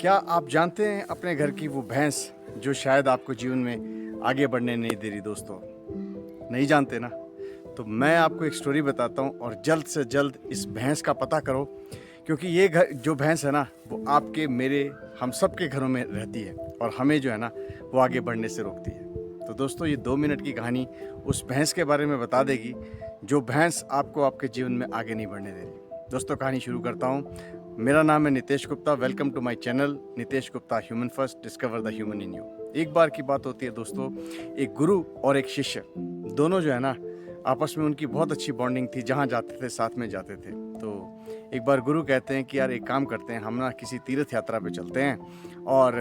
क्या आप जानते हैं अपने घर की वो भैंस जो शायद आपको जीवन में आगे बढ़ने नहीं दे रही दोस्तों? नहीं जानते ना? तो मैं आपको एक स्टोरी बताता हूँ और जल्द से जल्द इस भैंस का पता करो, क्योंकि ये घर जो भैंस है ना, वो आपके, मेरे, हम सब के घरों में रहती है और हमें जो है ना, वो आगे बढ़ने से रोकती है। तो दोस्तों, ये 2 मिनट की कहानी उस भैंस के बारे में बता देगी जो भैंस आपको आपके जीवन में आगे नहीं बढ़ने दे रही। दोस्तों, कहानी शुरू करता हूँ। मेरा नाम है Nitesh Gupta. Welcome to my channel Nitesh Gupta human first, discover the human in you. एक बार की बात होती है दोस्तों, एक गुरु और एक शिष्य, दोनों जो है ना, आपस में उनकी बहुत अच्छी बॉन्डिंग थी। जहाँ जाते थे साथ में जाते थे। तो एक बार गुरु कहते हैं कि यार एक काम करते हैं, हम ना किसी तीर्थ यात्रा पे चलते हैं और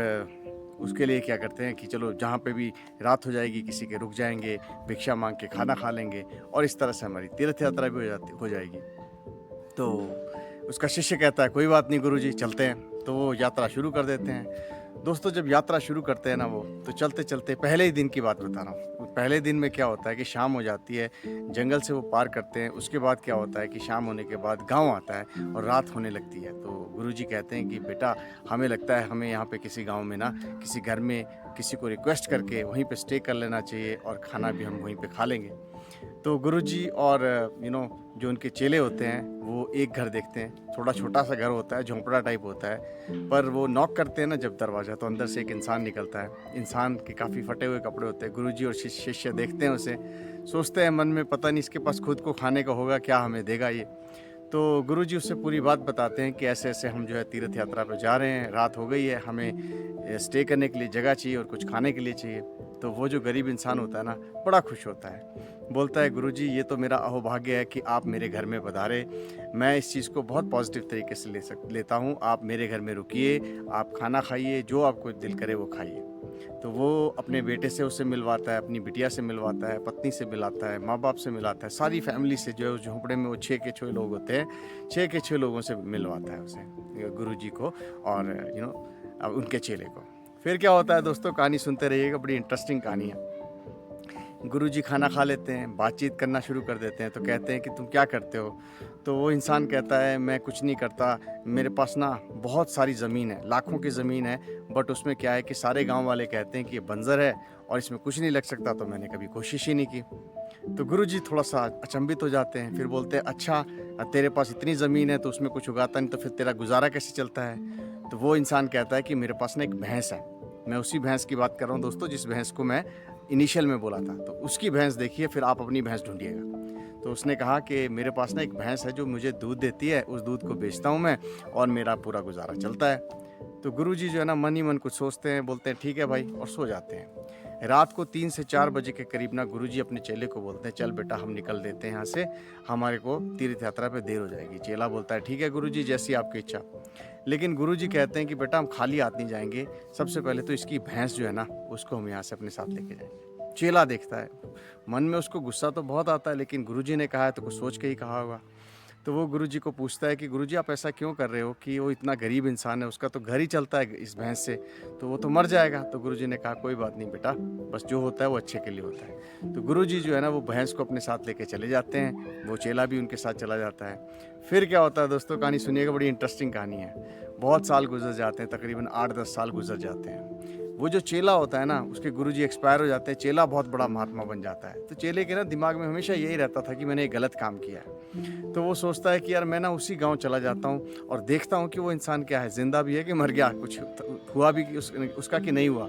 उसके लिए क्या करते हैं कि चलो जहाँ पे भी रात हो जाएगी किसी के रुक जाएंगे, भिक्षा मांग के खाना खा लेंगे और इस तरह से हमारी तीर्थ यात्रा भी हो जाएगी। तो उसका शिष्य कहता है कोई बात नहीं गुरुजी, चलते हैं। तो वो यात्रा शुरू कर देते हैं। दोस्तों, जब यात्रा शुरू करते हैं ना वो, तो चलते चलते पहले ही दिन की बात बता रहा हूँ। पहले दिन में क्या होता है कि शाम हो जाती है, जंगल से वो पार करते हैं। उसके बाद क्या होता है कि शाम होने के बाद गांव आता है और रात होने लगती है। तो गुरुजी कहते हैं कि बेटा, हमें लगता है हमें यहाँ पे किसी गाँव में ना, किसी घर में किसी को रिक्वेस्ट करके वहीं पे स्टे कर लेना चाहिए और खाना भी हम वहीं पे खा लेंगे। तो गुरुजी और जो उनके चेले होते हैं वो एक घर देखते हैं। थोड़ा छोटा सा घर होता है, झोंपड़ा टाइप होता है। पर वो नॉक करते हैं ना जब दरवाज़ा, तो अंदर से एक इंसान निकलता है। इंसान के काफ़ी फटे हुए कपड़े होते हैं। गुरुजी और शिष्य देखते हैं उसे, सोचते हैं मन में, पता नहीं इसके पास खुद को खाने का होगा, क्या हमें देगा ये। तो गुरुजी उससे पूरी बात बताते हैं कि ऐसे ऐसे हम जो है तीर्थ यात्रा पे जा रहे हैं, रात हो गई है, हमें स्टे करने के लिए जगह चाहिए और कुछ खाने के लिए चाहिए। तो वो जो गरीब इंसान होता है ना, बड़ा खुश होता है। बोलता है गुरुजी, ये तो मेरा अहोभाग्य है कि आप मेरे घर में पधारे। मैं इस चीज़ को बहुत पॉजिटिव तरीके से लेता हूँ। आप मेरे घर में रुकिए, आप खाना खाइए, जो आपको दिल करे वो खाइए। तो वो अपने बेटे से उसे मिलवाता है, अपनी बिटिया से मिलवाता है, पत्नी से मिलाता है, माँ बाप से मिलाता है, सारी फैमिली से, जो है उस झोंपड़े में वो 6 के 6 लोग होते हैं, 6 के 6 लोगों से मिलवाता है उसे, गुरुजी को और उनके चेले को। फिर क्या होता है दोस्तों, कहानी सुनते रहिएगा, बड़ी इंटरेस्टिंग कहानी है। गुरुजी खाना खा लेते हैं, बातचीत करना शुरू कर देते हैं। तो कहते हैं कि तुम क्या करते हो? तो वो इंसान कहता है मैं कुछ नहीं करता, मेरे पास ना बहुत सारी ज़मीन है, लाखों की ज़मीन है, बट उसमें क्या है कि सारे गांव वाले कहते हैं कि ये बंजर है और इसमें कुछ नहीं लग सकता, तो मैंने कभी कोशिश ही नहीं की। तो गुरुजी थोड़ा सा अचंभित हो जाते हैं। फिर बोलते हैं अच्छा, तेरे पास इतनी ज़मीन है तो उसमें कुछ उगाता नहीं, तो फिर तेरा गुजारा कैसे चलता है? तो वो इंसान कहता है कि मेरे पास ना एक भैंस है। मैं उसी भैंस की बात कर रहा हूँ दोस्तों, जिस भैंस को मैं इनिशियल में बोला था। तो उसकी भैंस देखिए, फिर आप अपनी भैंस ढूंढिएगा। तो उसने कहा कि मेरे पास ना एक भैंस है जो मुझे दूध देती है, उस दूध को बेचता हूँ मैं और मेरा पूरा गुजारा चलता है। तो गुरुजी जो है ना, मन ही मन कुछ सोचते हैं, बोलते हैं ठीक है भाई, और सो जाते हैं। रात को 3 से 4 बजे के करीब ना गुरुजी अपने चेले को बोलते हैं चल बेटा हम निकल देते हैं यहाँ से, हमारे को तीर्थ यात्रा पे देर हो जाएगी। चेला बोलता है ठीक है गुरुजी, जैसी आपकी इच्छा। लेकिन गुरुजी कहते हैं कि बेटा हम खाली हाथ नहीं जाएंगे, सबसे पहले तो इसकी भैंस जो है ना, उसको हम यहाँ से अपने साथ लेके जाएंगे। चेला देखता है, मन में उसको गुस्सा तो बहुत आता है, लेकिन गुरुजी ने कहा है तो कुछ सोच के ही कहा होगा। तो वो गुरुजी को पूछता है कि गुरुजी आप ऐसा क्यों कर रहे हो, कि वो इतना गरीब इंसान है, उसका तो घर ही चलता है इस भैंस से, तो वो तो मर जाएगा। तो गुरुजी ने कहा कोई बात नहीं बेटा, बस जो होता है वो अच्छे के लिए होता है। तो गुरुजी जो है ना, वो भैंस को अपने साथ लेके चले जाते हैं। वो चेला भी उनके साथ चला जाता है। फिर क्या होता है दोस्तों, कहानी सुनिएगा, बड़ी इंटरेस्टिंग कहानी है। बहुत साल गुजर जाते हैं, तकरीबन 8-10 साल गुजर जाते हैं। वो जो चेला होता है ना, उसके गुरुजी एक्सपायर हो जाते हैं, चेला बहुत बड़ा महात्मा बन जाता है। तो चेले के ना दिमाग में हमेशा यही रहता था कि मैंने एक गलत काम किया है। तो वो सोचता है कि यार मैं ना उसी गांव चला जाता हूँ और देखता हूँ कि वो इंसान क्या है, जिंदा भी है कि मर गया, कुछ हुआ भी कि उसका कि नहीं हुआ।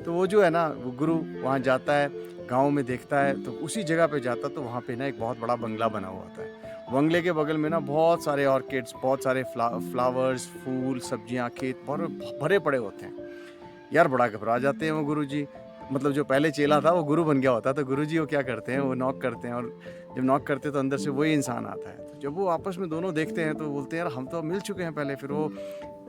तो वो जो है ना, वो गुरु वहाँ जाता है, गाँव में देखता है, तो उसी जगह पे जाता, तो वहाँ पे ना एक बहुत बड़ा बंगला बना हुआ होता है। बंगले के बगल में ना बहुत सारे ऑर्किड्स, बहुत सारे फ्लावर्स, फूल, सब्जियाँ, खेत भरे पड़े होते हैं। यार बड़ा घबरा जाते हैं वो गुरुजी, मतलब जो पहले चेला था वो गुरु बन गया होता है। तो गुरुजी वो क्या करते हैं, वो नॉक करते हैं, और जब नॉक करते हैं तो अंदर से वही इंसान आता है। तो जब वो आपस में दोनों देखते हैं तो बोलते हैं यार हम तो मिल चुके हैं पहले। फिर वो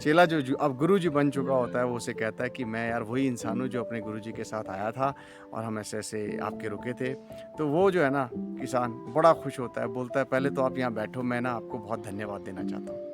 चेला जो अब गुरुजी बन चुका होता है, वो उसे कहता है कि मैं यार वही इंसान हूँ जो अपने गुरुजी के साथ आया था और हम ऐसे ऐसे आपके रुके थे। तो वो जो है ना किसान बड़ा खुश होता है, बोलता है पहले तो आप यहाँ बैठो, मैं ना आपको बहुत धन्यवाद देना चाहता हूँ।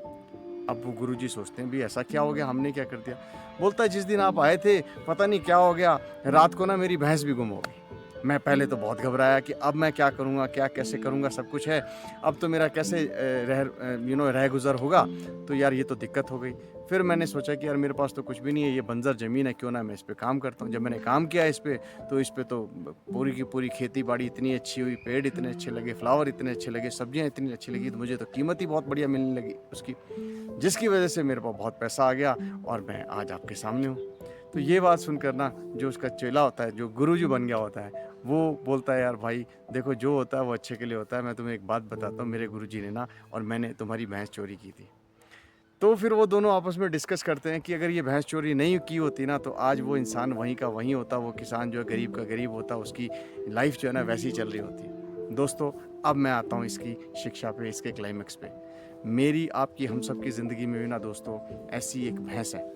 अब वो गुरुजी सोचते हैं भी ऐसा क्या हो गया, हमने क्या कर दिया? बोलता है जिस दिन आप आए थे पता नहीं क्या हो गया, रात को ना मेरी भैंस भी गुम हो गई। मैं पहले तो बहुत घबराया कि अब मैं क्या करूँगा, क्या कैसे करूँगा, सब कुछ है। अब तो मेरा कैसे रह गुज़र होगा, तो यार ये तो दिक्कत हो गई। फिर मैंने सोचा कि यार मेरे पास तो कुछ भी नहीं है, ये बंजर ज़मीन है, क्यों ना मैं इस पे काम करता हूँ। जब मैंने काम किया इस पे, तो इस पे तो पूरी की पूरी खेती-बाड़ी इतनी अच्छी हुई, पेड़ इतने अच्छे लगे, फ्लावर इतने अच्छे लगे, सब्जियाँ इतनी अच्छी लगी, तो मुझे तो कीमत ही बहुत बढ़िया मिलने लगी उसकी। जिसकी वजह से मेरे पास बहुत पैसा आ गया और मैं आज आपके सामने हूँ। तो ये बात सुनकर ना, जो उसका चेला होता है, जो गुरुजी बन गया होता है, वो बोलता है यार भाई देखो, जो होता है वो अच्छे के लिए होता है। मैं तुम्हें एक बात बताता हूँ, मेरे गुरुजी ने ना और मैंने तुम्हारी भैंस चोरी की थी। तो फिर वो दोनों आपस में डिस्कस करते हैं कि अगर ये भैंस चोरी नहीं की होती ना, तो आज वो इंसान वहीं का वहीं होता, वो किसान जो है गरीब का गरीब होता, उसकी लाइफ जो है ना वैसी चल रही होती। दोस्तों, अब मैं आता हूँ इसकी शिक्षा पे, इसके क्लाइमेक्स पे। मेरी आपकी हम सब की ज़िंदगी में भी ना दोस्तों, ऐसी एक भैंस है,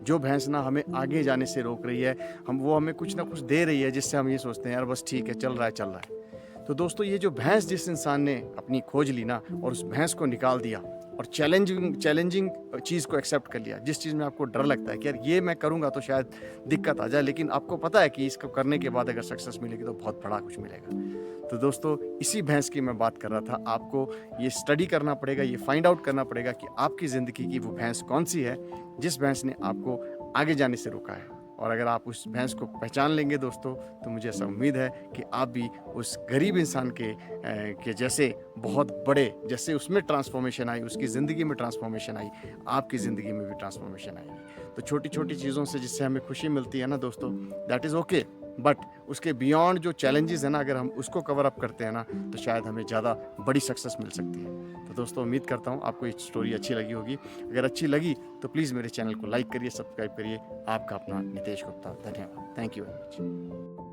जो भैंस ना हमें आगे जाने से रोक रही है। वो हमें कुछ ना कुछ दे रही है, जिससे हम ये सोचते हैं यार बस ठीक है, चल रहा है चल रहा है। तो दोस्तों, ये जो भैंस जिस इंसान ने अपनी खोज ली ना, और उस भैंस को निकाल दिया और चैलेंजिंग चैलेंजिंग चीज़ को एक्सेप्ट कर लिया, जिस चीज़ में आपको डर लगता है कि यार ये मैं करूँगा तो शायद दिक्कत आ जाए, लेकिन आपको पता है कि इसको करने के बाद अगर सक्सेस मिलेगी तो बहुत बड़ा कुछ मिलेगा। तो दोस्तों, इसी भैंस की मैं बात कर रहा था। आपको ये स्टडी करना पड़ेगा, ये फाइंड आउट करना पड़ेगा कि आपकी ज़िंदगी की वो भैंस कौन सी है, जिस भैंस ने आपको आगे जाने से रोका है। और अगर आप उस भैंस को पहचान लेंगे दोस्तों, तो मुझे ऐसा उम्मीद है कि आप भी उस गरीब इंसान के जैसे बहुत बड़े, जैसे उसमें ट्रांसफॉर्मेशन आई, उसकी ज़िंदगी में ट्रांसफॉर्मेशन आई, आपकी ज़िंदगी में भी ट्रांसफॉर्मेशन आएगी। तो छोटी-छोटी चीज़ों से जिससे हमें खुशी मिलती है ना दोस्तों, दैट इज़ ओके, बट उसके बियॉन्ड जो चैलेंजेस हैं ना, अगर हम उसको कवर अप करते हैं ना, तो शायद हमें ज़्यादा बड़ी सक्सेस मिल सकती है। तो दोस्तों, उम्मीद करता हूँ आपको ये स्टोरी अच्छी लगी होगी। अगर अच्छी लगी तो प्लीज़ मेरे चैनल को लाइक करिए, सब्सक्राइब करिए। आपका अपना नितेश गुप्ता। धन्यवाद। Thank you very much.